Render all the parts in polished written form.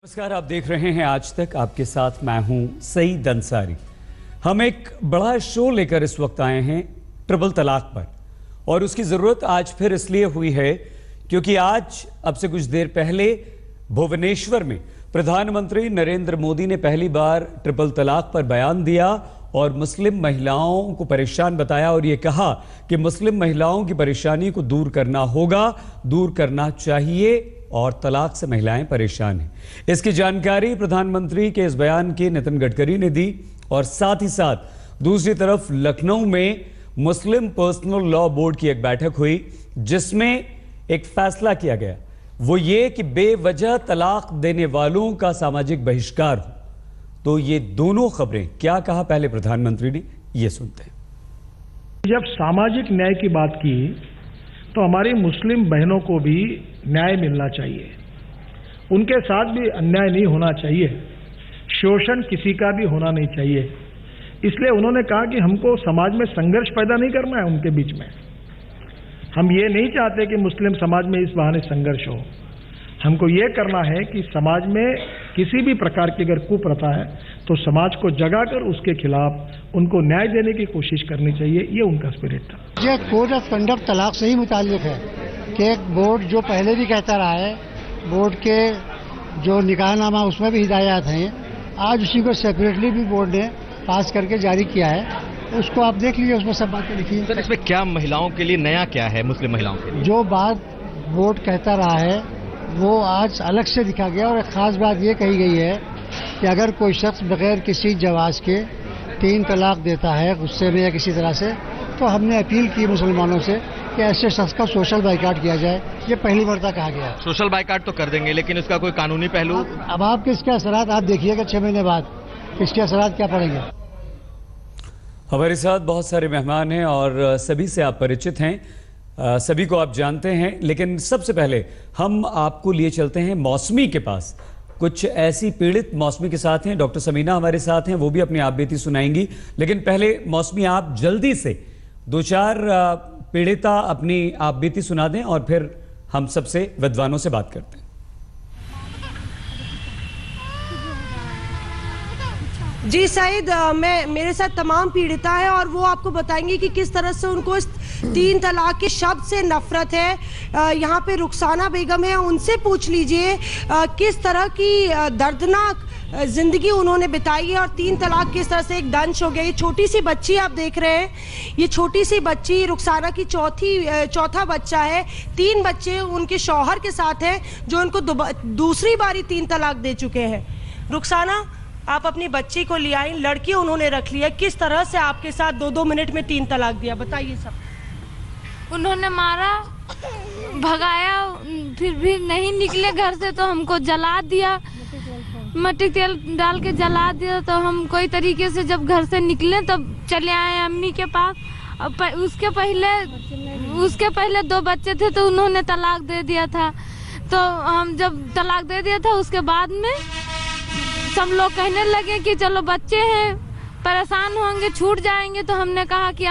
नमस्कार, आप देख रहे हैं आज तक। आपके साथ मैं हूं सईद अंसारी। हम एक बड़ा शो लेकर इस वक्त आए हैं ट्रिपल तलाक पर, और उसकी ज़रूरत आज फिर इसलिए हुई है क्योंकि आज अब से कुछ देर पहले भुवनेश्वर में प्रधानमंत्री नरेंद्र मोदी ने पहली बार ट्रिपल तलाक पर बयान दिया और मुस्लिम महिलाओं को परेशान बताया और ये कहा कि मुस्लिम महिलाओं की परेशानी को दूर करना होगा, दूर करना चाहिए, और तलाक से महिलाएं परेशान हैं। इसकी जानकारी प्रधानमंत्री के इस बयान की नितिन गडकरी ने दी, और साथ ही साथ दूसरी तरफ लखनऊ में मुस्लिम पर्सनल लॉ बोर्ड की एक बैठक हुई जिसमें एक फैसला किया गया, वो ये कि बेवजह तलाक देने वालों का सामाजिक बहिष्कार हो। तो ये दोनों खबरें क्या कहा पहले प्रधानमंत्री ने, ये सुनते हैं। जब सामाजिक न्याय की बात की तो हमारी मुस्लिम बहनों को भी न्याय मिलना चाहिए, उनके साथ भी अन्याय नहीं होना चाहिए, शोषण किसी का भी होना नहीं चाहिए। इसलिए उन्होंने कहा कि हमको समाज में संघर्ष पैदा नहीं करना है उनके बीच में। हम ये नहीं चाहते कि मुस्लिम समाज में इस बहाने संघर्ष हो। हमको ये करना है कि समाज में किसी भी प्रकार की अगर कुप्रथा है तो समाज को जगाकर उसके खिलाफ उनको न्याय देने की कोशिश करनी चाहिए। ये उनका स्पिरिट था। ये कोड ऑफ कंडक्ट तलाक से ही मुताल्लिक है कि एक बोर्ड जो पहले भी कहता रहा है, बोर्ड के जो निकाहनामा उसमें भी हिदायत हैं, आज उसी को सेपरेटली भी बोर्ड ने पास करके जारी किया है। उसको आप देख लीजिए, उसमें सब बातें लिखी। सर, इसमें क्या महिलाओं के लिए नया क्या है, मुस्लिम महिलाओं के लिए? जो बात बोर्ड कहता रहा है वो आज अलग से लिखा गया, और एक खास बात ये कही गई है कि अगर कोई शख्स बगैर किसी जवाज के 3 तलाक देता है गुस्से में या किसी तरह से, तो हमने अपील की मुसलमानों से कि ऐसे शख्स का सोशल बाइकाट किया जाए। ये पहली मर्तबा कहा गया। सोशल बाइकाट तो कर देंगे, लेकिन इसका कोई कानूनी पहलू? अब आपके इसके असरात आप देखिएगा 6 महीने बाद इसके असरात क्या पड़ेंगे। हमारे साथ बहुत सारे मेहमान हैं और सभी से आप परिचित हैं, सभी को आप जानते हैं, लेकिन सबसे पहले हम आपको लिए चलते हैं मौसमी के पास। कुछ ऐसी पीड़ित मौसमी के साथ हैं, डॉक्टर समीना हमारे साथ हैं, वो भी अपनी आप बीती सुनाएंगी। लेकिन पहले मौसमी, आप जल्दी से 2-4 पीड़िता अपनी आप बीती सुना दें और फिर हम सबसे विद्वानों से बात करते हैं। जी सईद, मेरे साथ तमाम पीड़िता है और वो आपको बताएंगे कि किस तरह से उनको इस 3 तलाक के शब्द से नफरत है। यहाँ पे रुखसाना बेगम है, उनसे पूछ लीजिए किस तरह की दर्दनाक जिंदगी उन्होंने बिताई है और 3 तलाक किस तरह से एक दंश हो गया। ये छोटी सी बच्ची आप देख रहे हैं, ये छोटी सी बच्ची रुखसाना की चौथा बच्चा है। 3 बच्चे उनके शौहर के साथ हैं जो उनको दूसरी बारी 3 तलाक दे चुके हैं। रुखसाना, आप अपनी बच्ची को ले आई, लड़की उन्होंने रख लिया, किस तरह से आपके साथ 2-2 मिनट में 3 तलाक दिया, बताइए सब। उन्होंने मारा, भगाया, फिर भी नहीं निकले घर से तो हमको जला दिया, मट्टी तेल डाल के जला दिया। तो हम कोई तरीके से जब घर से निकले तब चले आए अम्मी के पास। उसके पहले 2 बच्चे थे तो उन्होंने तलाक दे दिया था। तो हम जब तलाक दे दिया था उसके बाद में सब लोग कहने लगे कि चलो बच्चे हैं, परेशान होंगे, छूट जाएंगे। तो हमने कहा कि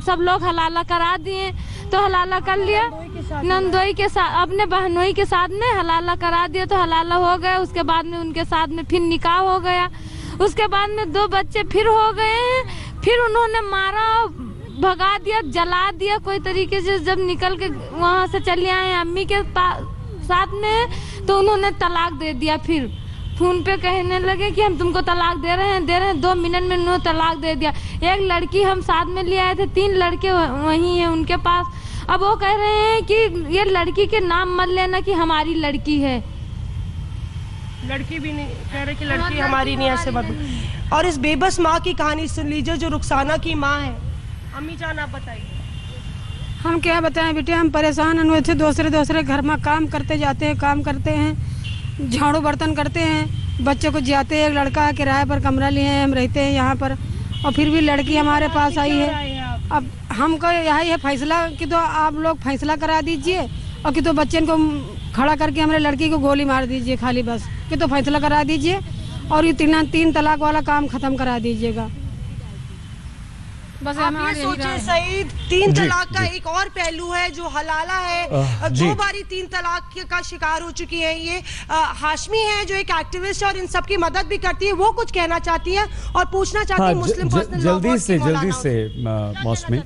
सब लोग हलाला करा दिए, तो हलाला कर लिया। नंदोई के साथ, अपने बहनोई के साथ में हलाला करा दिया, तो हलाला हो गया। उसके बाद में उनके साथ में फिर निकाह हो गया। उसके बाद में 2 बच्चे फिर हो गए हैं। फिर उन्होंने मारा, भगा दिया, जला दिया कोई तरीके से। जब निकल के वहाँ से चले आए अम्मी के साथ में तो उन्होंने तलाक दे दिया। फिर फोन पे कहने लगे कि हम तुमको तलाक दे रहे हैं। 2 मिनट में उन्होंने तलाक दे दिया। एक लड़की हम साथ में ले आए थे, 3 लड़के वहीं हैं उनके पास। अब वो कह रहे हैं कि ये लड़की के नाम मत लेना कि हमारी लड़की है। लड़की भी नहीं कह रहे कि लड़की हमारी नहीं, ऐसे मत। और इस बेबस माँ की कहानी सुन लीजिए जो रुखसाना की माँ है। अम्मी जान, आप बताइए। हम क्या बताएं बेटे, हम परेशान हुए थे। दूसरे घर में काम करते जाते हैं, काम करते हैं, झाड़ू बर्तन करते हैं, बच्चों को जाते हैं। एक लड़का किराए पर कमरा लिए हैं, हम रहते हैं यहाँ पर, और फिर भी लड़की हमारे पास आई है। अब हमको यही है फैसला कि तो आप लोग फैसला करा दीजिए, और कि तो बच्चे को खड़ा करके हमारे लड़की को गोली मार दीजिए, खाली बस कि तो फैसला करा दीजिए और ये 3 तलाक वाला काम खत्म करा दीजिएगा। बस आप हमारा ये यही सोचे राय है। सईद, तीन जी, तलाक का जी। एक और पहलू है जो हलाला है। जी। 2 बारी 3 तलाक का शिकार हो चुकी है ये। हाशमी है जो एक एक्टिविस्ट है और इन सबकी मदद भी करती है, वो कुछ कहना चाहती है और पूछना चाहती है मुस्लिम पर्सनल लॉ बोर्ड की मौलाना जल्दी से मौसमी।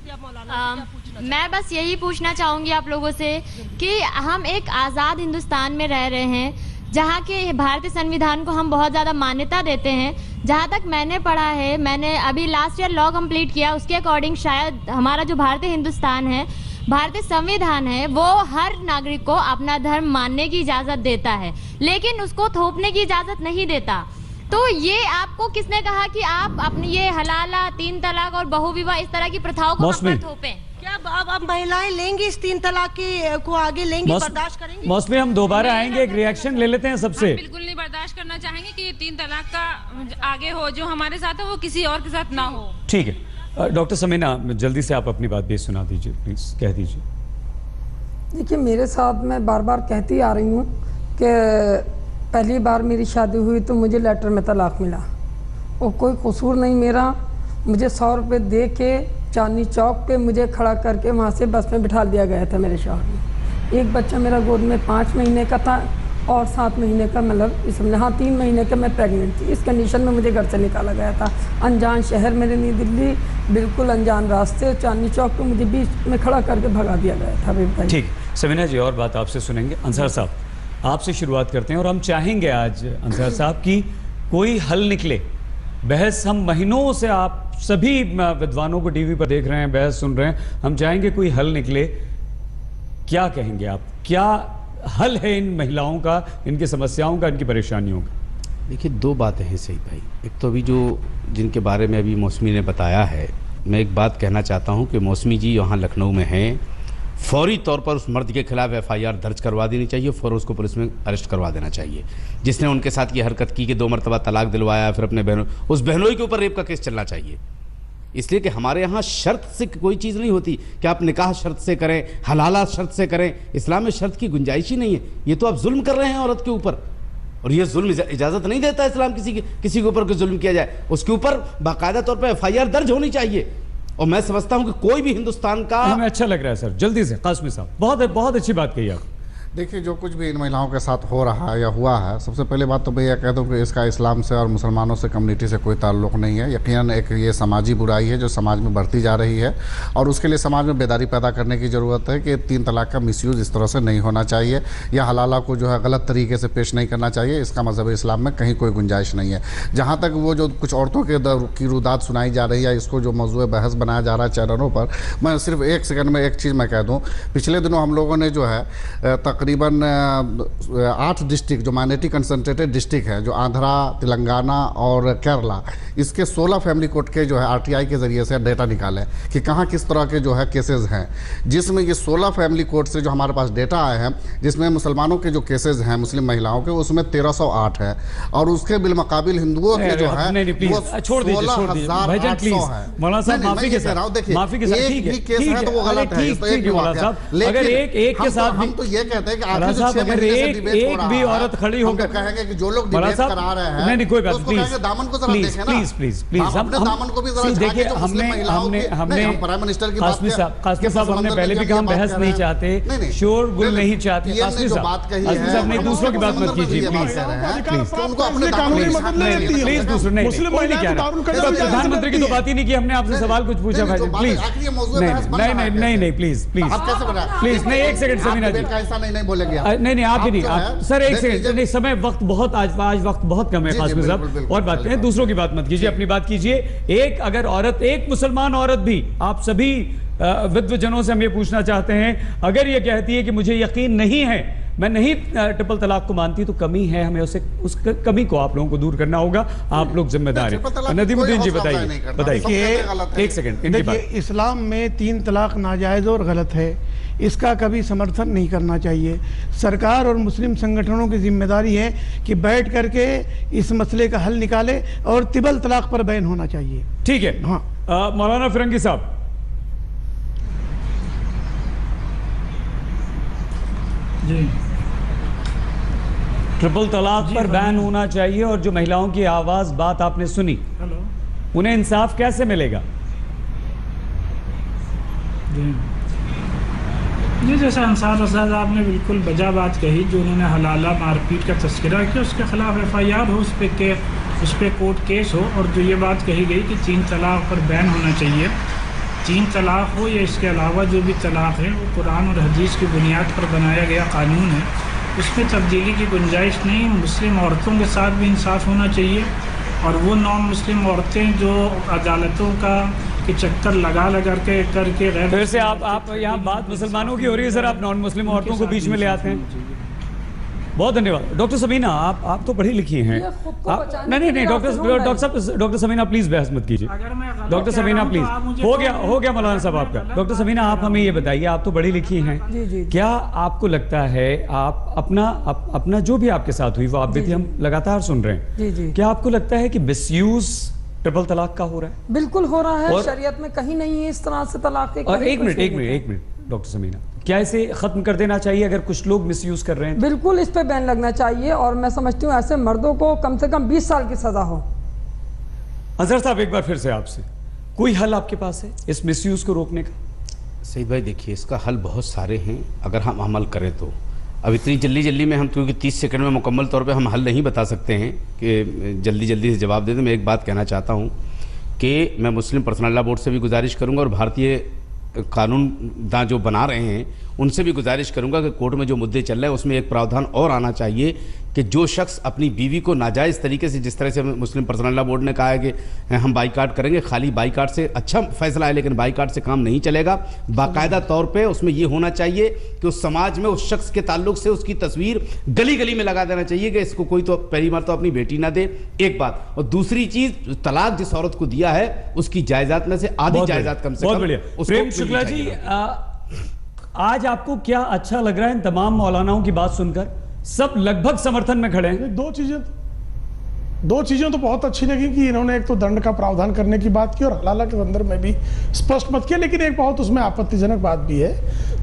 मैं बस यही पूछना चाहूँगी आप लोगों से कि हम एक आज़ाद हिंदुस्तान में रह रहे हैं जहाँ के भारतीय संविधान को हम बहुत ज़्यादा मान्यता देते हैं। जहाँ तक मैंने पढ़ा है, मैंने अभी लास्ट ईयर लॉ कंप्लीट किया, उसके अकॉर्डिंग शायद हमारा जो भारतीय हिंदुस्तान है, भारतीय संविधान है, वो हर नागरिक को अपना धर्म मानने की इजाज़त देता है, लेकिन उसको थोपने की इजाज़त नहीं देता। तो ये आपको किसने कहा कि आप अपनी ये हलाला, 3 तलाक और बहुविवाह इस तरह की प्रथाओं को हम पर थोपें? क्या अब महिलाएं लेंगी इस 3 तलाक को आगे लेंगी, बर्दाश्त करेंगी? मौसमी, हम दोबारा आएंगे, एक रिएक्शन ले लेते हैं सबसे। बिल्कुल नहीं बर्दाश्त करना चाहेंगे कि ये 3 तलाक का आगे हो, जो हमारे साथ है वो किसी और के साथ ना हो। ठीक है, डॉक्टर समीना, जल्दी से आप अपनी बात भी सुना दीजिए, प्लीज कह दीजिए। देखिए, मेरे साथ मैं बार बार कहती आ रही हूँ कि पहली बार मेरी शादी हुई तो मुझे लेटर में तलाक मिला और कोई कसूर नहीं मेरा। मुझे 100 रुपये दे के चांदनी चौक पे मुझे खड़ा करके वहाँ से बस में बिठा दिया गया था मेरे शहर में। एक बच्चा मेरा गोद में 5 महीने का था और 7 महीने का, मतलब इसमें हाँ 3 महीने का मैं प्रेग्नेंट थी। इस कंडीशन में मुझे घर से निकाला गया था। अनजान शहर मेरे नई दिल्ली, बिल्कुल अनजान रास्ते, चांदनी चौक पे मुझे बीच में खड़ा करके भगा दिया गया था। ठीक, समीना जी और बात आपसे सुनेंगे। अंसार साहब, आपसे शुरुआत करते हैं और हम चाहेंगे आज अंसार साहब की कोई हल निकले। बहस हम महीनों से, आप सभी विद्वानों को टीवी पर देख रहे हैं, बहस सुन रहे हैं, हम चाहेंगे कोई हल निकले। क्या कहेंगे आप, क्या हल है इन महिलाओं का, इनकी समस्याओं का, इनकी परेशानियों का? देखिए, 2 बातें हैं सही भाई। एक तो अभी जो जिनके बारे में अभी मौसमी ने बताया है, मैं एक बात कहना चाहता हूं कि मौसमी जी यहाँ लखनऊ में हैं, फौरी तौर पर उस मर्द के खिलाफ FIR दर्ज करवा देनी चाहिए, फौरन उसको पुलिस में अरेस्ट करवा देना चाहिए जिसने उनके साथ ये हरकत की कि 2 मरतबा तलाक दिलवाया, फिर अपने बहनों, उस बहनोई के ऊपर रेप का केस चलना चाहिए। इसलिए कि हमारे यहाँ शर्त से कोई चीज़ नहीं होती कि आप निकाह शर्त से करें, हलाला शर्त से करें। इस्लाम में शर्त की गुंजाइश ही नहीं है। ये तो आप जुल्म कर रहे हैं औरत के ऊपर, और ये जुल्म इजाज़त नहीं देता इस्लाम किसी के ऊपर कोई जुल्म किया जाए। उसके ऊपर बाकायदा तौर पर FIR दर्ज होनी चाहिए। और मैं समझता हूं कि कोई भी हिंदुस्तान का, हमें अच्छा लग रहा है सर। जल्दी से कासमी साहब, बहुत अच्छी बात कही आप। देखिए, जो कुछ भी इन महिलाओं के साथ हो रहा है या हुआ है, सबसे पहले बात तो मैं यह कह दूं कि इसका इस्लाम से और मुसलमानों से, कम्युनिटी से कोई ताल्लुक़ नहीं है। यकीनन एक ये समाजी बुराई है जो समाज में बढ़ती जा रही है और उसके लिए समाज में बेदारी पैदा करने की ज़रूरत है कि 3 तलाक का मिसयूज़ इस तरह से नहीं होना चाहिए या हलाला को जो है गलत तरीके से पेश नहीं करना चाहिए। इसका मज़हब इस्लाम में कहीं कोई गुंजाइश नहीं है। जहाँ तक वो जो कुछ औरतों की रुदात सुनाई जा रही है, इसको जो मौजूद बहस बनाया जा रहा है चैनलों पर, मैं सिर्फ 1 सेकंड में एक चीज़ मैं कह दूँ। पिछले दिनों हम लोगों ने जो है तकरीबन 8 डिस्ट्रिक्ट जो माइनॉरिटी कंसंट्रेटेड डिस्ट्रिक्ट है, जो आंध्रा, तेलंगाना और केरला, इसके 16 फैमिली कोर्ट के जो है RTI के ज़रिए से डेटा निकाले कि कहाँ किस तरह के जो है केसेस हैं, जिसमें ये 16 फैमिली कोर्ट से जो हमारे पास डेटा आए हैं, जिसमें मुसलमानों के जो केसेस हैं मुस्लिम महिलाओं के, उसमें 1308 है और उसके बिलमकाबिल हिंदुओं के जो है वो 16,800 है। मौलाना साहब, माफी के साथ एक भी केस है तो वो गलत है। अगर एक के साथ हम तो ये कहते हैं कि आखिर अगर एक भी औरत खड़ी होकर कहेंगे कि जो लोग डिबेट करा रहे हैं, नहीं कोई बात, प्लीज दामन को जरा देखें ना, प्लीज हम अपने दामन को भी जरा देखिए। हमने प्राइम मिनिस्टर की कासमी साहब हमने पहले भी कहा हम बहस नहीं चाहते, शोरगुल नहीं चाहते। कासमी साहब ने दूसरों की बात मत कीजिए प्लीज। उनको अपने कानूनी मदद प्लीज दूसरों नहीं, प्रधानमंत्री की तो बात ही नहीं की हमने, आपसे सवाल कुछ पूछा भाई प्लीज। नहीं प्लीज नहीं, 1 सेकंड समीना जी, ऐसा नहीं बोलेंगे नहीं आप ही नहीं, आप सर 1 सेकंड नहीं, समय वक्त बहुत आज वक्त बहुत कम है कासमी साहब, और बात करें, दूसरों की बात मत कीजिए, अपनी बात कीजिए। एक अगर औरत, एक मुसलमान औरत भी, आप सभी विद्वजनों से हम ये पूछना चाहते हैं, अगर ये कहती है कि मुझे यकीन नहीं है, मैं नहीं ट्रिपल तलाक को मानती, तो कमी है, हमें उस कमी को आप लोगों को दूर करना होगा। आप लोग जिम्मेदार हैं। नदीमुद्दीन जी बताइए 1 सेकंड। देखिए, इस्लाम में 3 तलाक नाजायज़ और गलत है, इसका कभी समर्थन नहीं करना चाहिए। सरकार और मुस्लिम संगठनों की जिम्मेदारी है कि बैठ करके इस मसले का हल निकाले और ट्रिपल तलाक पर बैन होना चाहिए। ठीक है। हाँ, मौलाना फिरंगी साहब। जी, ट्रिपल तलाक पर बैन होना चाहिए, और जो महिलाओं की आवाज, बात आपने सुनी, उन्हें इंसाफ कैसे मिलेगा? जी, जैसा अंसार रज़ा आपने बिल्कुल बजा बात कही, जो उन्होंने हलाला मारपीट का तस्करा किया उसके खिलाफ FIR हो, उस पर कोर्ट केस हो। और जो ये बात कही गई कि 3 तलाक पर बैन होना चाहिए, 3 तलाक हो या इसके अलावा जो भी तलाक है वो कुरान और हदीस की बुनियाद पर बनाया गया कानून है, उसमें तब्दीली की गुंजाइश नहीं। मुस्लिम औरतों के साथ भी इंसाफ होना चाहिए, और वो नॉन मुस्लिम औरतें जो अदालतों का के चक्कर लगा करके गैर फिर से आप यहाँ बात मुसलमानों की हो रही है सर, आप नॉन मुस्लिम औरतों को बीच में ले आते हैं। बहुत धन्यवाद डॉक्टर समीना, आप तो पढ़ी लिखी हैं। नहीं डॉक्टर समीना प्लीज बहस मत कीजिए। डॉक्टर समीना प्लीज, हो गया मौलाना साहब आपका। डॉक्टर समीना आप हमें ये बताइए, आप तो पढ़ी लिखी हैं, क्या आपको लगता है आप अपना जो भी आपके साथ हुई वो आप भी हम लगातार सुन रहे हैं, क्या आपको लगता है कि मिसयूज ट्रिपल तलाक का हो रहा है? बिल्कुल हो रहा है, शरीयत में कहीं नहीं है इस तरह से तलाक के। और एक मिनट डॉक्टर समीना, क्या इसे खत्म कर देना चाहिए अगर कुछ लोग मिसयूज कर रहे हैं? बिल्कुल इस पे बैन लगना चाहिए, और मैं समझती हूँ ऐसे मर्दों को कम से कम 20 साल की सजा हो। अजहर साहब एक बार फिर से आपसे, कोई हल आपके पास है इस मिसयूज को रोकने का? सईद भाई देखिए, इसका हल बहुत सारे हैं अगर हम अमल करें तो। अब इतनी जल्दी में हम, क्योंकि 30 सेकंड में मुकम्मल तौर पे हम हल नहीं बता सकते हैं कि जल्दी से जवाब दे दें। मैं एक बात कहना चाहता हूं कि मैं मुस्लिम पर्सनल लॉ बोर्ड से भी गुजारिश करूंगा और भारतीय कानूनदां जो बना रहे हैं उनसे भी गुजारिश करूंगा कि कोर्ट में जो मुद्दे चल रहे हैं उसमें एक प्रावधान और आना चाहिए कि जो शख्स अपनी बीवी को नाजायज़ तरीके से, जिस तरह से मुस्लिम पर्सनल लॉ बोर्ड ने कहा है कि हम बाइकाट करेंगे, खाली बाइकाट से अच्छा फैसला है लेकिन बाइकाट से काम नहीं चलेगा। बाकायदा तौर पे उसमें ये होना चाहिए कि उस समाज में उस शख्स के ताल्लुक से उसकी तस्वीर गली में लगा देना चाहिए कि इसको कोई तो पहली बार तो अपनी बेटी ना दे, एक बात। और दूसरी चीज, तलाक जिस औरत को दिया है उसकी जायदाद में से आधी जायदाद कम से कम। प्रेम शुक्ला जी, आज आपको क्या अच्छा लग रहा है इन तमाम मौलानाओं की बात सुनकर? सब लगभग समर्थन में खड़े हैं। दो चीजें तो बहुत अच्छी लगी कि इन्होंने एक तो दंड का प्रावधान करने की बात की और हलाला के संदर्भ में भी स्पष्ट मत किया, लेकिन एक बहुत उसमें आपत्तिजनक बात भी है,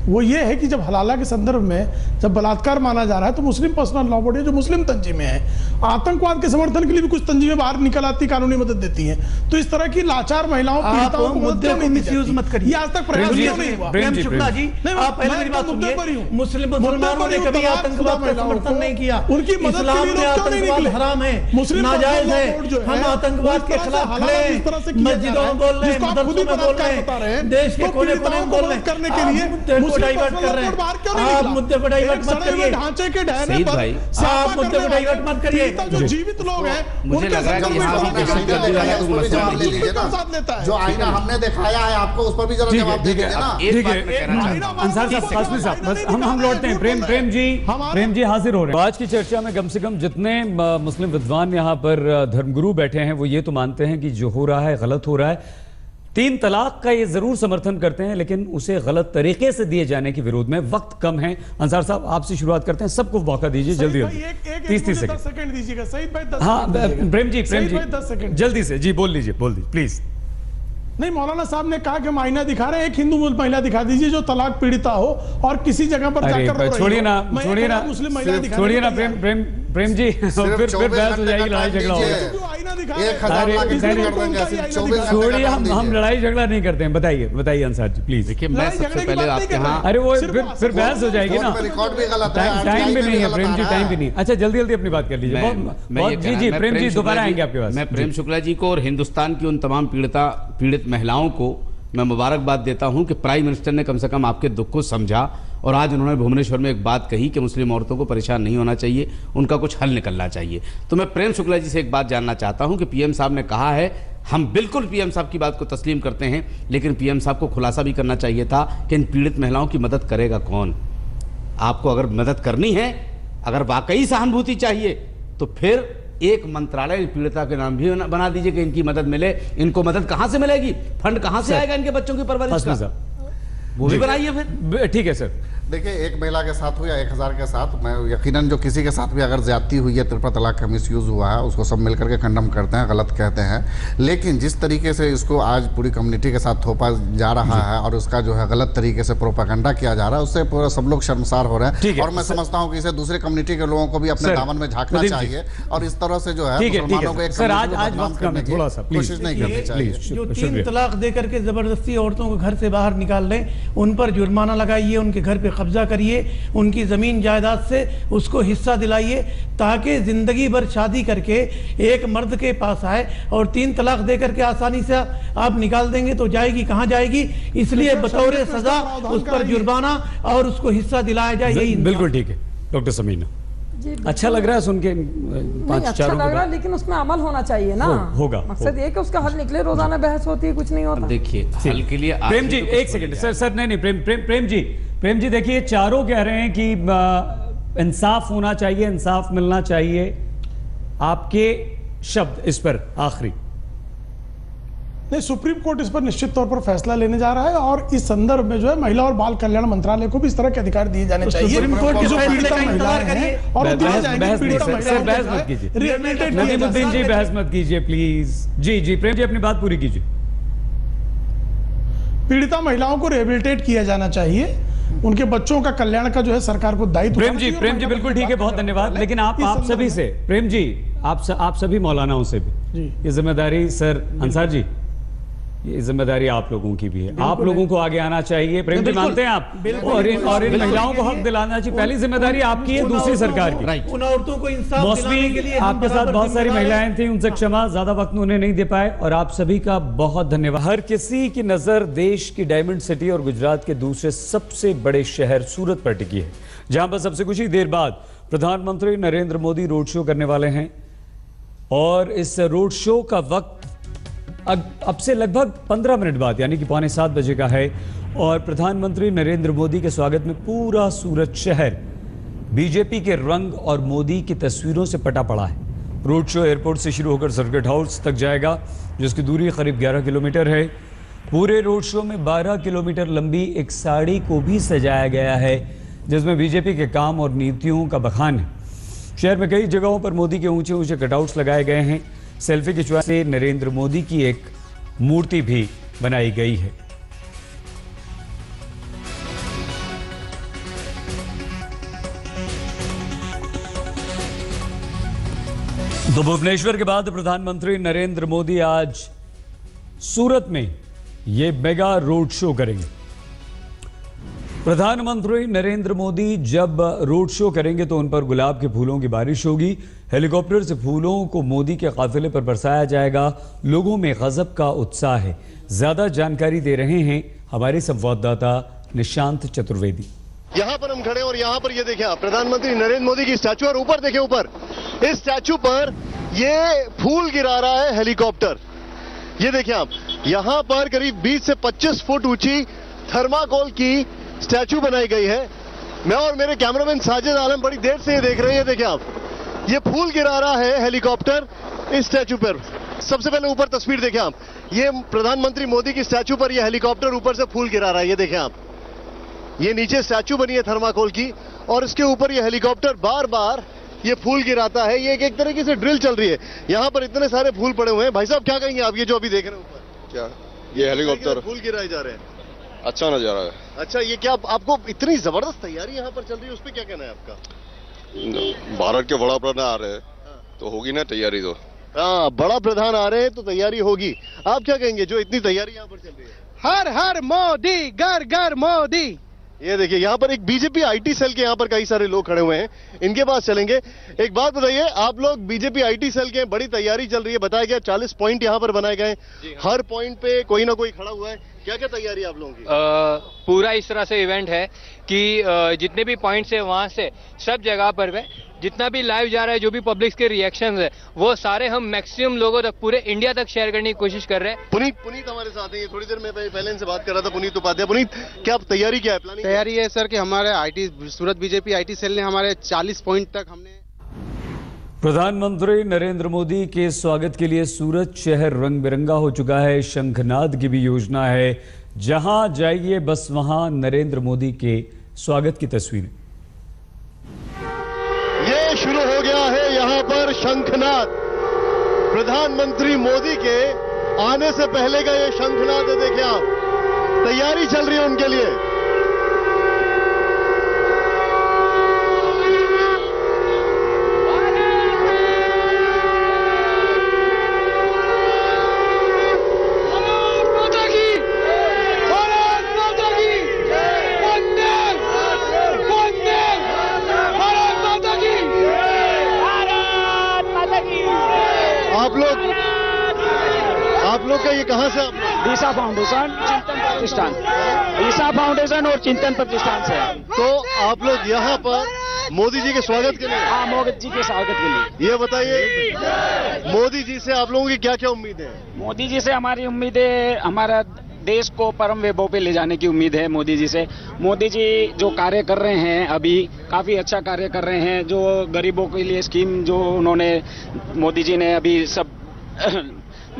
वो ये है कि जब हलाला के संदर्भ में जब बलात्कार माना जा रहा है तो मुस्लिम पर्सनल लॉ बोर्ड जो मुस्लिम तंजीमें हैं, आतंकवाद के समर्थन के लिए भी कुछ तंजीमें बाहर निकल आती, कानूनी मदद देती हैं। तो इस तरह की लाचार महिलाओं पीड़िताओं को मुद्दे को मिसयूज मत करिए। आज तक प्रयास क्यों नहीं हुआ? प्रेम शुक्ला जी, आप पहले मेरी बात सुनिए। मुसलमानों ने कभी आतंकवाद का समर्थन नहीं किया, उनकी इस्लाम में आतंकवाद हराम है, नाजायज है। हम आतंकवाद के खिलाफ खड़े हैं, मस्जिदों में बोल रहे हैं, मदरसों में बोल रहे हैं, देश के कोने कोने में बोल रहे हैं। करने के लिए मुद्दे को डाइवर्ट कर रहे हैं। आप मुद्दे को डाइवर्ट मत करिए। ढांचे के ढहने पर आप मुद्दे को डाइवर्ट मत करिए। जो जीवित लोग हैं, मुझे लग रहा है कि यहाँ जो आईना हमने दिखाया है आपको, उस पर भी जरा जवाब दे दीजिए ना। ठीक है अंसार साहब, बस हम लौटते हैं। प्रेम जी हाजिर हो रहे हैं। आज की चर्चा में कम से कम जितने मुस्लिम विद्वान यहाँ पर धर्मगुरु बैठे हैं वो ये तो मानते हैं कि जो हो रहा है गलत हो रहा है। 3 तलाक का ये जरूर समर्थन करते हैं, लेकिन उसे गलत तरीके से दिए जाने के विरोध में। वक्त कम है, अंसार साहब आपसे शुरुआत करते हैं, सबको मौका दीजिए जल्दी 30 सेकंड दीजिएगा। सईद भाई हाँ प्रेम जी 10 सेकंड जल्दी से जी बोल लीजिए प्लीज। नहीं, मौलाना साहब ने कहा कि हम आईना दिखा रहे हैं, एक हिंदू महिला दिखा दीजिए जो तलाक पीड़िता हो और किसी जगह पर जाकर छोड़िए ना प्रेम जी, फिर बहस हो जाएगी, लड़ाई झगड़ा होगा। छोड़िए, हम लड़ाई झगड़ा नहीं करते हैं। बताइए अंसार जी प्लीज। देखिए, मैं सबसे पहले आपके यहाँ, अरे वो फिर बहस हो जाएगी ना, टाइम भी नहीं है प्रेम जी, टाइम भी नहीं। अच्छा जल्दी अपनी बात कर लीजिए। जी प्रेम जी दोबारा आएंगे आपके पास। मैं प्रेम शुक्ला जी को और हिंदुस्तान की उन तमाम पीड़ित महिलाओं को मैं मुबारकबाद देता हूं कि प्राइम मिनिस्टर ने कम से कम आपके दुख को समझा और आज उन्होंने भुवनेश्वर में एक बात कही कि मुस्लिम औरतों को परेशान नहीं होना चाहिए, उनका कुछ हल निकलना चाहिए। तो मैं प्रेम शुक्ला जी से एक बात जानना चाहता हूं कि पीएम साहब ने कहा है, हम बिल्कुल पीएम साहब की बात को तस्लीम करते हैं, लेकिन पीएम साहब को खुलासा भी करना चाहिए था कि इन पीड़ित महिलाओं की मदद करेगा कौन। आपको अगर मदद करनी है, अगर वाकई सहानुभूति चाहिए, तो फिर एक मंत्रालय पीड़िता के नाम भी बना दीजिए कि इनकी मदद मिले। इनको मदद कहां से मिलेगी, फंड कहां से आएगा इनके बच्चों की परवरिश का, वो भी बनाइए फिर। ठीक है सर। देखिए, एक महिला के साथ हो या 1000 के साथ, मैं यकीनन जो किसी के साथ भी अगर ज्यादती हुई है, ट्रिपल तलाक का मिसयूज़ हुआ है, उसको सब मिलकर के कंडम करते हैं, गलत कहते हैं। लेकिन जिस तरीके से इसको आज पूरी कम्युनिटी के साथ थोपा जा रहा है और उसका जो है गलत तरीके से प्रोपेगेंडा किया जा रहा है, उससे पूरा सब लोग शर्मसार हो रहे हैं। और मैं समझता हूँ कि इसे दूसरे कम्युनिटी के लोगों को भी अपने दामन में झांकना चाहिए और इस तरह से जो है मुसलमानों को एक कोशिश नहीं करनी चाहिए। जो 3 तलाक दे करके जबरदस्ती औरतों को घर से बाहर निकाल रहे, उन पर जुर्माना लगाइए, उनके घर पे कब्जा करिए, उनकी ज़मीन जायदाद से उसको हिस्सा दिलाइए, ताकि ज़िंदगी भर शादी करके एक मर्द के पास आए। और 3 तलाक दे करके आसानी से आप निकाल देंगे तो जाएगी कहाँ जाएगी। इसलिए बतौर सजा उस पर जुर्माना और उसको हिस्सा दिलाया जाए। यही बिल्कुल ठीक है डॉक्टर समीना, अच्छा लग रहा है सुन के। अच्छा लग रहा है, लेकिन उसमें अमल होना चाहिए ना। होगा मकसद ये कि उसका हल निकले। रोजाना बहस होती है, कुछ नहीं होता। देखिए, हल के लिए प्रेम जी एक सेकंड सर नहीं प्रेम जी देखिए, चारों कह रहे हैं कि इंसाफ होना चाहिए, इंसाफ मिलना चाहिए। आपके शब्द इस पर आखिरी। नहीं, सुप्रीम कोर्ट इस पर निश्चित तौर पर फैसला लेने जा रहा है और इस संदर्भ में जो है महिला और बाल कल्याण मंत्रालय को भी इस तरह के अधिकार दिए जाने चाहिए। सुप्रीम कोर्ट के फैसले का इंतजार करिए और बहस मत कीजिए प्लीज। जी प्रेम जी अपनी बात पूरी कीजिए। पीड़िता महिलाओं को रिहेबिलिटेट किया जाना चाहिए, उनके बच्चों का कल्याण का जो है सरकार को दायित्व। प्रेम जी बिल्कुल ठीक है, बहुत धन्यवाद। लेकिन आप सभी से, प्रेम जी आप सभी मौलानाओं से भी ये जिम्मेदारी, सर अंसार जी ये जिम्मेदारी आप लोगों की भी है। आप लोगों को आगे आना चाहिए। प्रेम जी मानते हैं आप, और इन महिलाओं को हक दिलाना चाहिए। पहली जिम्मेदारी आपकी है, दूसरी सरकार की। उन औरतों को इंसाफ दिलाने के लिए आपके साथ बहुत सारी महिलाएं थी, उनसे क्षमा, ज्यादा वक्त उन्हें नहीं दे पाए, और आप सभी का बहुत धन्यवाद। हर किसी की नजर देश की डायमंड सिटी और गुजरात के दूसरे सबसे बड़े शहर सूरत पर टिकी है, जहां पर सबसे कुछ ही देर बाद प्रधानमंत्री नरेंद्र मोदी रोड शो करने वाले हैं। और इस रोड शो का वक्त अब से लगभग 15 मिनट बाद यानी कि 6:45 बजे का है। और प्रधानमंत्री नरेंद्र मोदी के स्वागत में पूरा सूरत शहर बीजेपी के रंग और मोदी की तस्वीरों से पटा पड़ा है। रोड शो एयरपोर्ट से शुरू होकर सर्किट हाउस तक जाएगा, जिसकी दूरी करीब 11 किलोमीटर है। पूरे रोड शो में 12 किलोमीटर लंबी एक साड़ी को भी सजाया गया है, जिसमें बीजेपी के काम और नीतियों का बखान है। शहर में कई जगहों पर मोदी के ऊंचे ऊंचे कटआउट्स लगाए गए हैं। सेल्फी की चॉइस से नरेंद्र मोदी की एक मूर्ति भी बनाई गई है। तो भुवनेश्वर के बाद प्रधानमंत्री नरेंद्र मोदी आज सूरत में ये मेगा रोड शो करेंगे। प्रधानमंत्री नरेंद्र मोदी जब रोड शो करेंगे तो उन पर गुलाब के फूलों की बारिश होगी। हेलीकॉप्टर से फूलों को मोदी के काफिले पर बरसाया जाएगा। लोगों में गजब का उत्साह है। ज्यादा जानकारी दे रहे हैं हमारे संवाददाता निशांत चतुर्वेदी। यहाँ पर हम खड़े और यहाँ पर ये देखें आप, प्रधानमंत्री नरेंद्र मोदी की स्टैचू, और ऊपर देखें, ऊपर इस स्टैचू पर ये फूल गिरा रहा है हेलीकॉप्टर। ये देखें आप, यहाँ पर करीब 20 से 25 फुट ऊंची थर्माकोल की स्टैचू बनाई गई है। मैं और मेरे कैमरामैन साजिद आलम बड़ी देर से ये देख रहे हैं। ये देखें आप, ये फूल गिरा रहा है हेलीकॉप्टर इस स्टैचू पर। सबसे पहले ऊपर तस्वीर देखें आप, ये प्रधानमंत्री मोदी की स्टैचू पर ये हेलीकॉप्टर ऊपर से फूल गिरा रहा है। ये देखें आप, ये नीचे स्टैचू बनी है थर्माकोल की और इसके ऊपर ये हेलीकॉप्टर बार बार ये फूल गिराता है। ये एक तरीके से ड्रिल चल रही है। यहाँ पर इतने सारे फूल पड़े हुए हैं। भाई साहब क्या कहेंगे आप, ये जो अभी देख रहे हैं ऊपर? क्या ये हेलीकॉप्टर फूल गिराए जा रहे हैं? अच्छा नजारा है। अच्छा, ये क्या आपको इतनी जबरदस्त तैयारी यहाँ पर चल रही है, उस पर क्या कहना है आपका? भारत के बड़ा प्रधान आ रहे हैं तो होगी ना तैयारी। तो हाँ, बड़ा प्रधान आ रहे हैं तो तैयारी होगी। आप क्या कहेंगे जो इतनी तैयारी यहाँ पर चल रही है? हर हर मोदी, घर घर मोदी। ये देखिए, यहाँ पर एक बीजेपी आईटी सेल के यहाँ पर कई सारे लोग खड़े हुए हैं, इनके पास चलेंगे। एक बात बताइए, आप लोग बीजेपी आईटी सेल के, बड़ी तैयारी चल रही है, बताया गया 40 पॉइंट यहाँ पर बनाए गए। हर पॉइंट पे कोई ना कोई खड़ा हुआ है। क्या क्या तैयारी है आप लोगों की? पूरा इस तरह से इवेंट है कि जितने भी पॉइंट्स है वहां से सब जगह पर जितना भी लाइव जा रहा है, जो भी पब्लिक के रिएक्शंस है, वो सारे हम मैक्सिमम लोगों तक, पूरे इंडिया तक शेयर करने की कोशिश कर रहे हैं। पुनीत हमारे साथ हैं। थोड़ी देर में पहले इनसे बात कर रहा था, पुनीत उपाध्याय। पुनीत, क्या तैयारी क्या है, प्लानिंग? तैयारी है सर कि हमारे सूरत बीजेपी आईटी सेल ने हमारे 40 पॉइंट तक हमने। प्रधानमंत्री नरेंद्र मोदी के स्वागत के लिए सूरत शहर रंग बिरंगा हो चुका है। शंखनाद की भी योजना है। जहां जाइए बस वहां नरेंद्र मोदी के स्वागत की तस्वीरें। ये शुरू हो गया है यहां पर शंखनाद। प्रधानमंत्री मोदी के आने से पहले का ये शंखनाद है, देखिए आप, तैयारी चल रही है उनके लिए। आप लोग का ये कहां से? दिशा फाउंडेशन, चिंतन प्रतिष्ठान, दिशा फाउंडेशन और चिंतन प्रतिष्ठान से। तो आप लोग यहाँ पर मोदी जी के स्वागत के लिए? हाँ, मोदी जी के स्वागत के लिए। ये बताइए, मोदी जी से आप लोगों की क्या क्या उम्मीद है? मोदी जी से हमारी उम्मीद है, हमारा देश को परम वैभव पे ले जाने की उम्मीद है मोदी जी से। मोदी जी जो कार्य कर रहे हैं अभी, काफी अच्छा कार्य कर रहे हैं। जो गरीबों के लिए स्कीम जो उन्होंने, मोदी जी ने अभी सब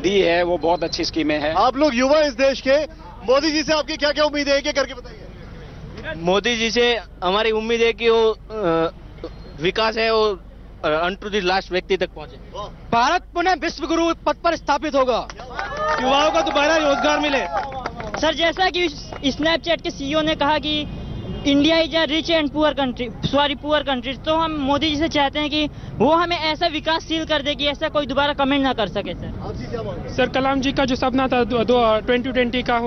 दी है, वो बहुत अच्छी स्कीमें हैं। आप लोग युवा इस देश के, मोदी जी से आपकी क्या क्या उम्मीद है, क्या करके बताइए। मोदी जी से हमारी उम्मीद है कि वो विकास है वो अंटू द लास्ट व्यक्ति तक पहुंचे। भारत पुनः विश्व गुरु पद पर स्थापित होगा, युवाओं को दोबारा रोजगार मिले। सर, जैसा कि स्नैपचैट के सीईओ ने कहा कि India is a rich and poor country, poor country, तो हम मोदी जी से चाहते हैं कि वो हमें ऐसा विकासशील कर दे कि ऐसा कोई दोबारा कमेंट ना कर सके। सर, कलाम जी का जो सपना था 2020 का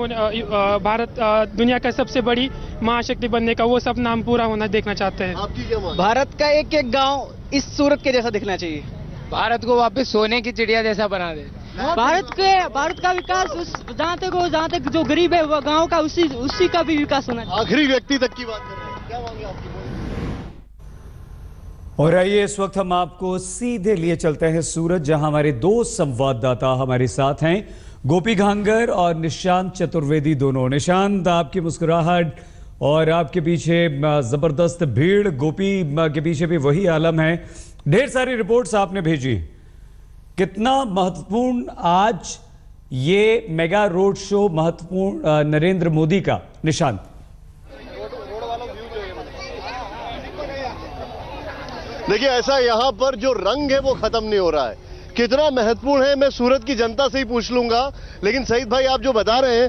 भारत दुनिया का सबसे बड़ी महाशक्ति बनने का, वो सपना हम पूरा होना देखना चाहते हैं। भारत का एक एक गांव इस सूरत के जैसा दिखना चाहिए। भारत को वापस सोने की चिड़िया जैसा बना दे। भारत का विकास जहाँ तक जो गरीब है वो गाँव का, उसी का भी विकास होना चाहिए। आखिरी व्यक्ति तक की बात कर रहे हैं, क्या मांगे आपकी? और आइए इस वक्त हम आपको सीधे लिए चलते हैं सूरत, जहां हमारे दो संवाददाता हमारे साथ हैं, गोपी घांगर और निशांत चतुर्वेदी दोनों। निशांत, आपकी मुस्कुराहट और आपके पीछे जबरदस्त भीड़, गोपी के पीछे भी वही आलम है। ढेर सारी रिपोर्ट्स आपने भेजी, कितना महत्वपूर्ण आज ये मेगा रोड शो महत्वपूर्ण नरेंद्र मोदी का? निशांत, देखिए, ऐसा यहाँ पर जो रंग है वो खत्म नहीं हो रहा है। कितना महत्वपूर्ण है मैं सूरत की जनता से ही पूछ लूंगा, लेकिन सईद भाई आप जो बता रहे हैं,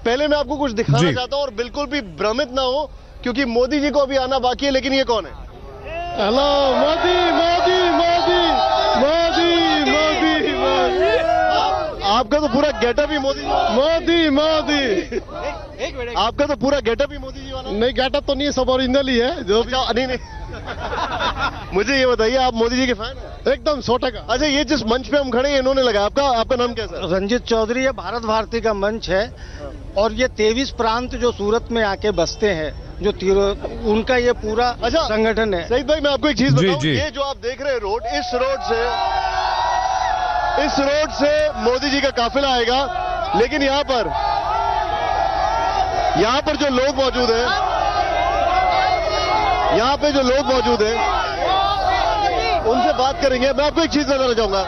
पहले मैं आपको कुछ दिखाना चाहता हूं और बिल्कुल भी भ्रमित ना हो, क्योंकि मोदी जी को अभी आना बाकी है। लेकिन ये कौन है? हेलो, मोदी मोदी मोदी मोदी मोदी मोदी। आपका तो पूरा गेटअप ही मोदी मोदी मोदी। आपका तो पूरा गेटअप ही मोदी जी वाला। नहीं, गेटअप तो नहीं है, सब ओरिजिनल ही है। जो नहीं मुझे ये बताइए, आप मोदी जी के फैन हैं? एकदम 100%। अच्छा, ये जिस मंच पे हम खड़े हैं इन्होंने लगाया, आपका नाम कैसा है? रंजीत चौधरी। ये भारत भारती का मंच है और ये 23 प्रांत जो सूरत में आके बसते हैं, जो उनका ये पूरा संगठन है। सईद भाई, मैं आपको एक चीज बताऊं, ये जो आप देख रहे हैं रोड, इस रोड से मोदी जी का काफिला आएगा। लेकिन यहाँ पर जो लोग मौजूद हैं, यहाँ पे जो लोग मौजूद हैं उनसे बात करेंगे। मैं आपको एक चीज बताना चाहूंगा,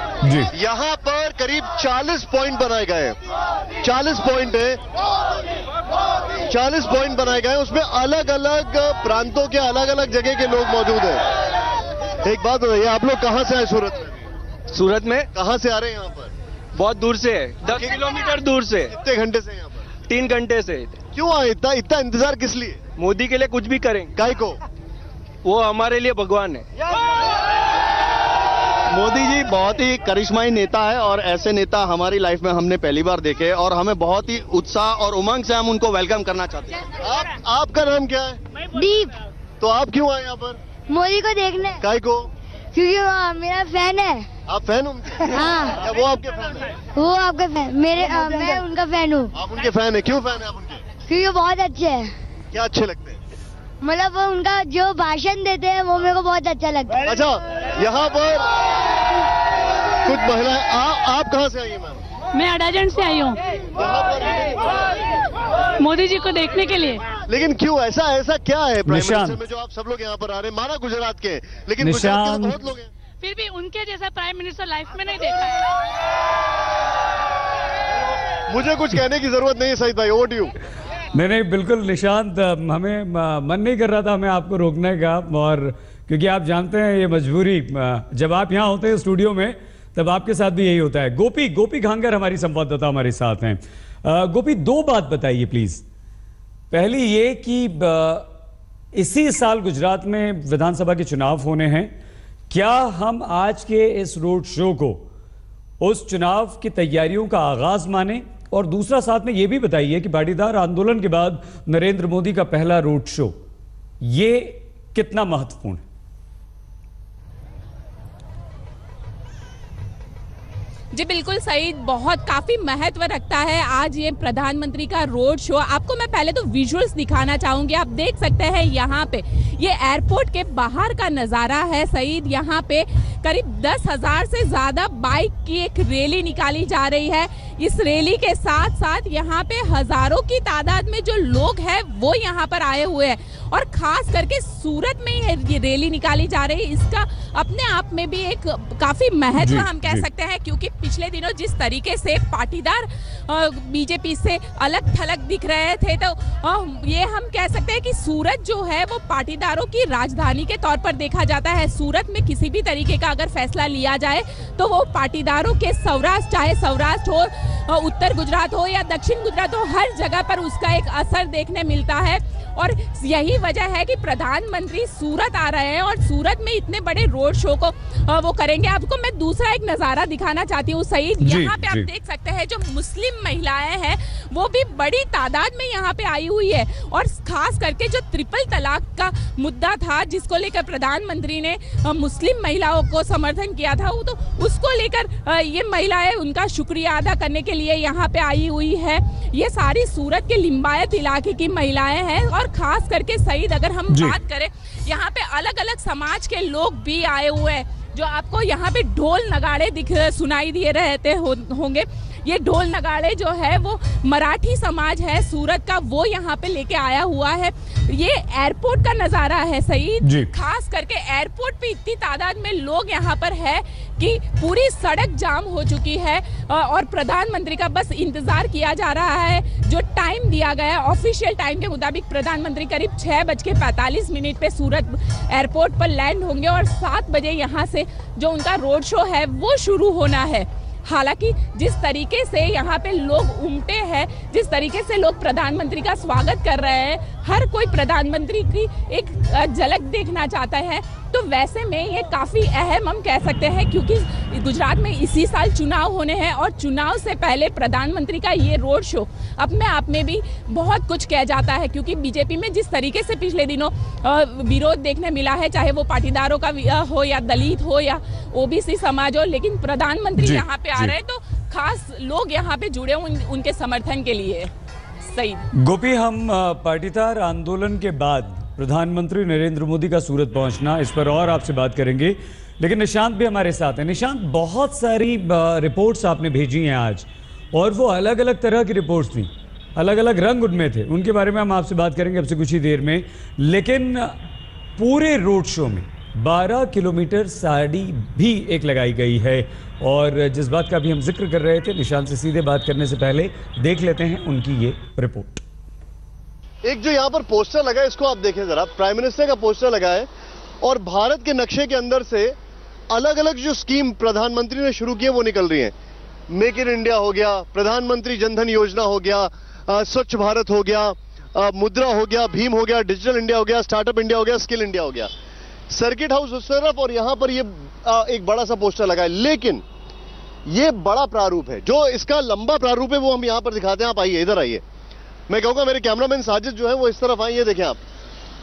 यहाँ पर करीब 40 पॉइंट बनाए गए, 40 पॉइंट है, 40 पॉइंट बनाए गए, उसमें अलग अलग प्रांतों के अलग अलग जगह के लोग मौजूद हैं। एक बात बताइए, आप लोग कहाँ से आए सूरत में? सूरत में कहाँ से आ रहे हैं यहाँ पर? बहुत दूर से है, 10 किलोमीटर दूर से। कितने घंटे से यहाँ पर? 3 घंटे से। क्यों आए? इतना इंतजार किस लिए? मोदी के लिए कुछ भी करें। काय को? वो हमारे लिए भगवान है। मोदी जी बहुत ही करिश्माई नेता है और ऐसे नेता हमारी लाइफ में हमने पहली बार देखे और हमें बहुत ही उत्साह और उमंग से हम उनको वेलकम करना चाहते हैं। आपका नाम क्या है? दीप। तो आप क्यों आए यहाँ पर? मोदी को देखने। काय को? क्योंकि वो मेरा फैन है। आप फैन हो? हाँ। क्या वो आपके फैन है? वो आपके फैन, मैं उनका फैन हूँ। आप उनके फैन है? क्यों फैन है आप उनके? क्योंकि वो बहुत अच्छे हैं। क्या अच्छे लगते हैं? मतलब वो उनका जो भाषण देते हैं वो मेरे को बहुत अच्छा लगता है। अच्छा, यहाँ पर कुछ महिलाएं, आप कहाँ से आई हैं मैम? मैं अडाजन से आई हूँ मोदी जी को देखने के लिए। लेकिन क्यों? ऐसा क्या है प्राइम मिनिस्टर में जो आप सब लोग यहाँ पर आ रहे हैं? माना गुजरात के, लेकिन गुजरात के तो बहुत लोग हैं। फिर भी उनके जैसा प्राइम मिनिस्टर लाइफ में नहीं देखा है। मुझे कुछ कहने की जरूरत नहीं है सईद भाई, ओवर टू यू। नहीं बिल्कुल निशांत, हमें मन नहीं कर रहा था हमें आपको रोकने का, और क्योंकि आप जानते हैं ये मजबूरी, जब आप यहाँ होते हैं स्टूडियो में तब आपके साथ भी यही होता है। गोपी घांगर हमारी संवाददाता हमारे साथ हैं। गोपी, दो बात बताइए प्लीज। पहली ये कि इसी साल गुजरात में विधानसभा के चुनाव होने हैं, क्या हम आज के इस रोड शो को उस चुनाव की तैयारियों का आगाज माने? और दूसरा साथ में यह भी बताइए कि पाटीदार आंदोलन के बाद नरेंद्र मोदी का पहला रोड शो, ये कितना महत्वपूर्ण है? जी बिल्कुल सही, बहुत काफी महत्व रखता है आज ये प्रधानमंत्री का रोड शो। आपको मैं पहले तो विजुअल्स दिखाना चाहूंगी। आप देख सकते हैं यहाँ पे ये एयरपोर्ट के बाहर का नजारा है सईद। यहाँ पे करीब 10,000 से ज्यादा बाइक की एक रैली निकाली जा रही है। इस रैली के साथ साथ यहाँ पे हजारों की तादाद में जो लोग हैं वो यहाँ पर आए हुए हैं, और खास करके सूरत में ये रैली निकाली जा रही है। इसका अपने आप में भी एक काफी महत्व हम कह सकते हैं, क्योंकि पिछले दिनों जिस तरीके से पाटीदार बीजेपी से अलग थलग दिख रहे थे, तो ये हम कह सकते हैं कि सूरत जो है वो पाटीदारों की राजधानी के तौर पर देखा जाता है। सूरत में किसी भी तरीके का अगर फैसला लिया जाए तो वो पाटीदारों के सौराष्ट्र, चाहे सौराष्ट्र हो, उत्तर गुजरात हो या दक्षिण गुजरात हो, हर जगह पर उसका एक असर देखने मिलता है। और यही वजह है कि प्रधानमंत्री सूरत आ रहे हैं और सूरत में इतने बड़े रोड शो को वो करेंगे। आपको मैं दूसरा एक नजारा दिखाना चाहती हूँ सईद। यहाँ पे आप देख सकते हैं जो मुस्लिम महिलाएं हैं वो भी बड़ी तादाद में यहाँ पे आई हुई है, और खास करके जो ट्रिपल तलाक का मुद्दा था जिसको लेकर प्रधानमंत्री ने मुस्लिम महिलाओं को समर्थन किया था, तो उसको लेकर ये महिलाएं उनका शुक्रिया अदा करने के लिए यहाँ पे आई हुई है। ये सारी सूरत के लिंबायत इलाके की महिलाएं हैं, और खास करके सईद अगर हम बात करें यहाँ पे अलग अलग समाज के लोग भी आए हुए हैं। जो आपको यहाँ पे ढोल नगाड़े सुनाई दे रहते होंगे, ये ढोल नगाड़े जो है वो मराठी समाज है सूरत का, वो यहाँ पे लेके आया हुआ है। ये एयरपोर्ट का नजारा है सईद, खास करके एयरपोर्ट पे इतनी तादाद में लोग यहाँ पर है कि पूरी सड़क जाम हो चुकी है, और प्रधानमंत्री का बस इंतजार किया जा रहा है। जो टाइम दिया गया है ऑफिशियल टाइम के मुताबिक प्रधानमंत्री करीब 6:45 पे सूरत एयरपोर्ट पर लैंड होंगे, और 7 बजे यहाँ से जो उनका रोड शो है वो शुरू होना है। हालांकि जिस तरीके से यहाँ पे लोग उमटे हैं, जिस तरीके से लोग प्रधानमंत्री का स्वागत कर रहे हैं, हर कोई प्रधानमंत्री की एक झलक देखना चाहता है, तो वैसे में ये काफ़ी अहम हम कह सकते हैं, क्योंकि गुजरात में इसी साल चुनाव होने हैं, और चुनाव से पहले प्रधानमंत्री का ये रोड शो अपने आप में भी बहुत कुछ कह जाता है। क्योंकि बीजेपी में जिस तरीके से पिछले दिनों विरोध देखने मिला है, चाहे वो पाटीदारों का हो या दलित हो या ओबीसी समाज हो, लेकिन प्रधानमंत्री यहाँ पे आ रहे हैं तो खास लोग यहाँ पे जुड़े उनके समर्थन के लिए। सही गोपी, हम पाटीदार आंदोलन के बाद प्रधानमंत्री नरेंद्र मोदी का सूरत पहुंचना, इस पर और आपसे बात करेंगे, लेकिन निशांत भी हमारे साथ हैं। निशांत, बहुत सारी रिपोर्ट्स आपने भेजी हैं आज, और वो अलग अलग तरह की रिपोर्ट्स थी, अलग अलग रंग उनमें थे, उनके बारे में हम आपसे बात करेंगे अब से कुछ ही देर में। लेकिन पूरे रोड शो में 12 किलोमीटर साड़ी भी एक लगाई गई है, और जिस बात का भी हम जिक्र कर रहे थे, निशांत से सीधे बात करने से पहले देख लेते हैं उनकी ये रिपोर्ट। एक जो यहाँ पर पोस्टर लगा है इसको आप देखें जरा, प्राइम मिनिस्टर का पोस्टर लगा है, और भारत के नक्शे के अंदर से अलग अलग जो स्कीम प्रधानमंत्री ने शुरू की है वो निकल रही है। मेक इन इंडिया हो गया, प्रधानमंत्री जनधन योजना हो गया, स्वच्छ भारत हो गया, मुद्रा हो गया, भीम हो गया, डिजिटल इंडिया हो गया, स्टार्टअप इंडिया हो गया, स्किल इंडिया हो गया। सर्किट हाउस उस तरफ, और यहां पर ये एक बड़ा सा पोस्टर लगा है। लेकिन ये बड़ा प्रारूप है, जो इसका लंबा प्रारूप है वो हम यहां पर दिखाते हैं। आप आइए, इधर आइए, मैं कहूंगा मेरे कैमरामैन साजिद जो है वो इस तरफ आए। ये देखें आप,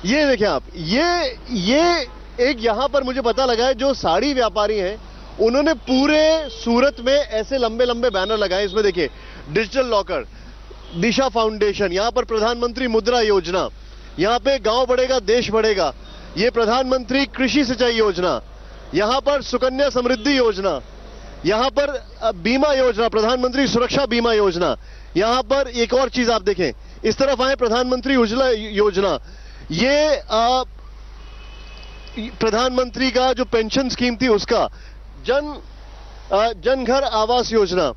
ये देखें आप, ये एक यहां पर मुझे पता लगा है जो साड़ी व्यापारी हैं उन्होंने पूरे सूरत में ऐसे लंबे लंबे बैनर लगाए। इसमें देखिए, डिजिटल लॉकर, दिशा फाउंडेशन, यहां पर प्रधानमंत्री मुद्रा योजना, यहां पे गांव बढ़ेगा देश बढ़ेगा, ये प्रधानमंत्री कृषि सिंचाई योजना, यहां पर सुकन्या समृद्धि योजना, यहां पर बीमा योजना, प्रधानमंत्री सुरक्षा बीमा योजना, यहां पर एक और चीज आप देखें, इस तरफ आए प्रधानमंत्री उज्ज्वला योजना, ये प्रधानमंत्री का जो पेंशन स्कीम थी उसका, जन घर आवास योजना,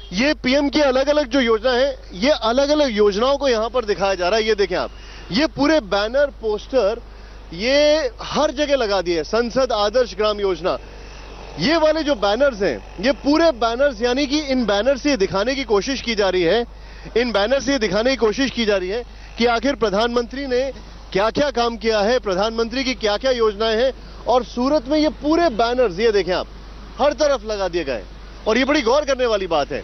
ये पीएम की अलग अलग जो योजना है, ये अलग अलग योजनाओं को यहां पर दिखाया जा रहा है। ये देखें आप, ये पूरे बैनर पोस्टर ये हर जगह लगा दिए। संसद आदर्श ग्राम योजना, ये वाले जो बैनर्स हैं, ये पूरे बैनर्स, यानी कि इन बैनर से दिखाने की कोशिश की जा रही है, इन बैनर से दिखाने की कोशिश की जा रही है कि आखिर प्रधानमंत्री ने क्या क्या काम किया है, प्रधानमंत्री की क्या क्या योजनाएं हैं। और सूरत में ये पूरे बैनर्स, ये देखें आप, हर तरफ लगा दिए गए और ये बड़ी गौर करने वाली बात है।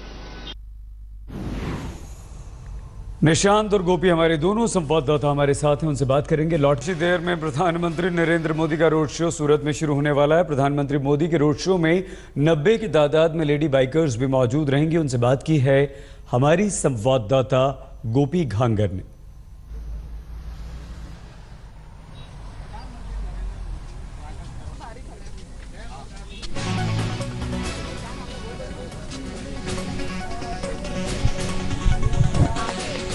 निशांत और गोपी हमारे दोनों संवाददाता हमारे साथ हैं, उनसे बात करेंगे। लौटती देर में प्रधानमंत्री नरेंद्र मोदी का रोड शो सूरत में शुरू होने वाला है। प्रधानमंत्री मोदी के रोड शो में 90 की तादाद में लेडी बाइकर्स भी मौजूद रहेंगी। उनसे बात की है हमारी संवाददाता गोपी घांगर ने।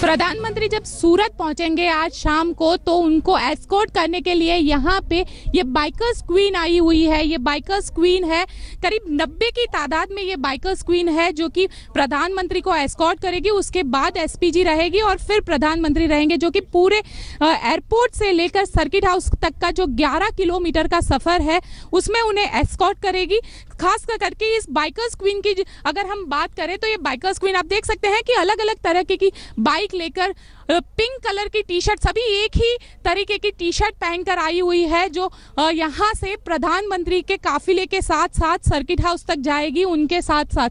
प्रधानमंत्री जब सूरत पहुंचेंगे आज शाम को, तो उनको एस्कॉर्ट करने के लिए यहाँ पे ये बाइकर्स क्वीन आई हुई है। ये बाइकर्स क्वीन है, करीब 90 की तादाद में ये बाइकर्स क्वीन है जो कि प्रधानमंत्री को एस्कॉर्ट करेगी। उसके बाद एसपीजी रहेगी और फिर प्रधानमंत्री रहेंगे, जो कि पूरे एयरपोर्ट से लेकर सर्किट हाउस तक का जो 11 किलोमीटर का सफर है उसमें उन्हें एस्कॉर्ट करेगी। खास करके इस बाइकर्स क्वीन की अगर हम बात करें तो ये बाइकर्स क्वीन आप देख सकते हैं कि अलग अलग तरह की बाइक लेकर पिंक कलर की टी शर्ट, सभी एक ही तरीके की टी शर्ट पहनकर आई हुई है, जो यहाँ से प्रधानमंत्री के काफिले के साथ साथ सर्किट हाउस तक जाएगी। उनके साथ साथ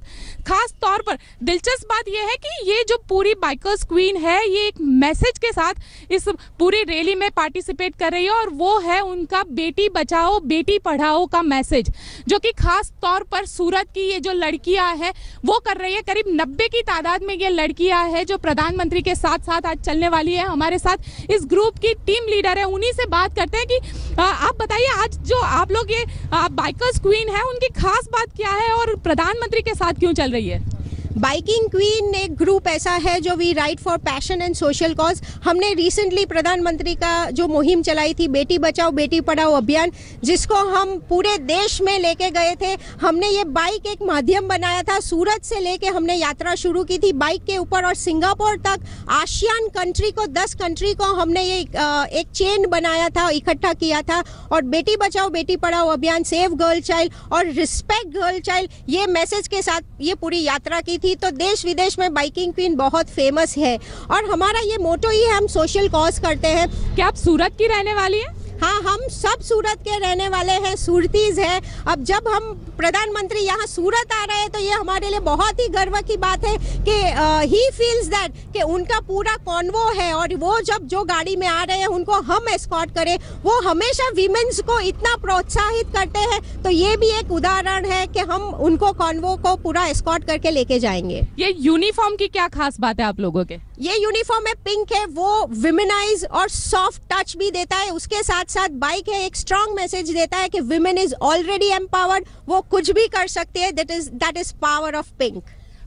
खास तौर पर दिलचस्प बात यह है कि ये जो पूरी बाइकर्स क्वीन है, ये एक मैसेज के साथ इस पूरी रैली में पार्टिसिपेट कर रही है और वो है उनका बेटी बचाओ बेटी पढ़ाओ का मैसेज, जो कि खास तौर पर सूरत की ये जो लड़कियां हैं वो कर रही है। करीब 90 की तादाद में ये लड़कियां हैं जो प्रधानमंत्री के साथ साथ आज चलने वाली है। हमारे साथ इस ग्रुप की टीम लीडर है, उन्हीं से बात करते हैं कि आप बताइए आज जो आप लोग ये बाइकर्स क्वीन है उनकी खास बात क्या है और प्रधानमंत्री के साथ क्यों चल रही है? बाइकिंग क्वीन एक ग्रुप ऐसा है जो we write for passion and social cause. हमने रिसेंटली प्रधानमंत्री का जो मुहिम चलाई थी बेटी बचाओ बेटी पढ़ाओ अभियान, जिसको हम पूरे देश में लेके गए थे। हमने ये बाइक एक माध्यम बनाया था। सूरत से लेके हमने यात्रा शुरू की थी बाइक के ऊपर और सिंगापुर तक आसियान कंट्री को 10 कंट्री को हमने ये एक चेन बनाया था, इकट्ठा किया था। और बेटी बचाओ बेटी पढ़ाओ अभियान, सेव गर्ल चाइल्ड और रिस्पेक्ट गर्ल चाइल्ड, ये मैसेज के साथ ये पूरी यात्रा की थी। तो देश विदेश में बाइकिंग क्वीन बहुत फेमस है और हमारा ये मोटो ही है, हम सोशल कॉज करते हैं। क्या आप सूरत की रहने वाली है? हाँ, हम सब सूरत के रहने वाले हैं, सूरतीज हैं। अब जब हम प्रधानमंत्री यहाँ सूरत आ रहे हैं तो ये हमारे लिए बहुत ही गर्व की बात है कि ही फील्स दैट कि उनका पूरा कॉन्वो है और वो जब जो गाड़ी में आ रहे हैं उनको हम एस्कॉर्ट करें। वो हमेशा वीमेंस को इतना प्रोत्साहित करते हैं, तो ये भी एक उदाहरण है कि हम उनको कॉन्वो को पूरा एस्कॉर्ट करके लेके जाएंगे। ये यूनिफॉर्म की क्या खास बात है आप लोगों के? ये यूनिफॉर्म है, पिंक है, वो विमेनाइज और सॉफ्ट टच भी देता है। उसके साथ साथ बाइक है, एक स्ट्रॉन्ग मैसेज देता है कि विमेन इज ऑलरेडी एम्पावर्ड, वो कुछ भी कर सकते हैं। That is power of pink.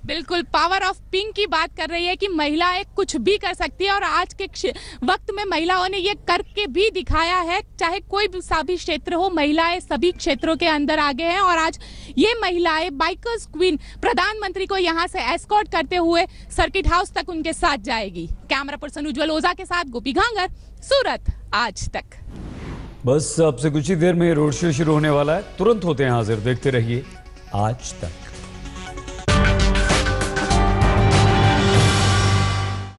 बिल्कुल, पावर ऑफ पिंक की बात कर रही है कि महिलाएं कुछ भी कर सकती है और आज के वक्त में महिलाओं ने ये करके भी दिखाया है। चाहे कोई सा भी क्षेत्र हो, महिलाएं सभी क्षेत्रों के अंदर आगे हैं और आज ये महिलाएं बाइकर्स क्वीन प्रधानमंत्री को यहाँ से एस्कॉर्ट करते हुए सर्किट हाउस तक उनके साथ जाएगी। कैमरा पर्सन उज्जवल ओझा के साथ गोपी घांगर, सूरत आज तक। बस अब से कुछ ही देर में रोड शो शुरू होने वाला है, तुरंत होते हैं हाजिर, देखते रहिए आज तक।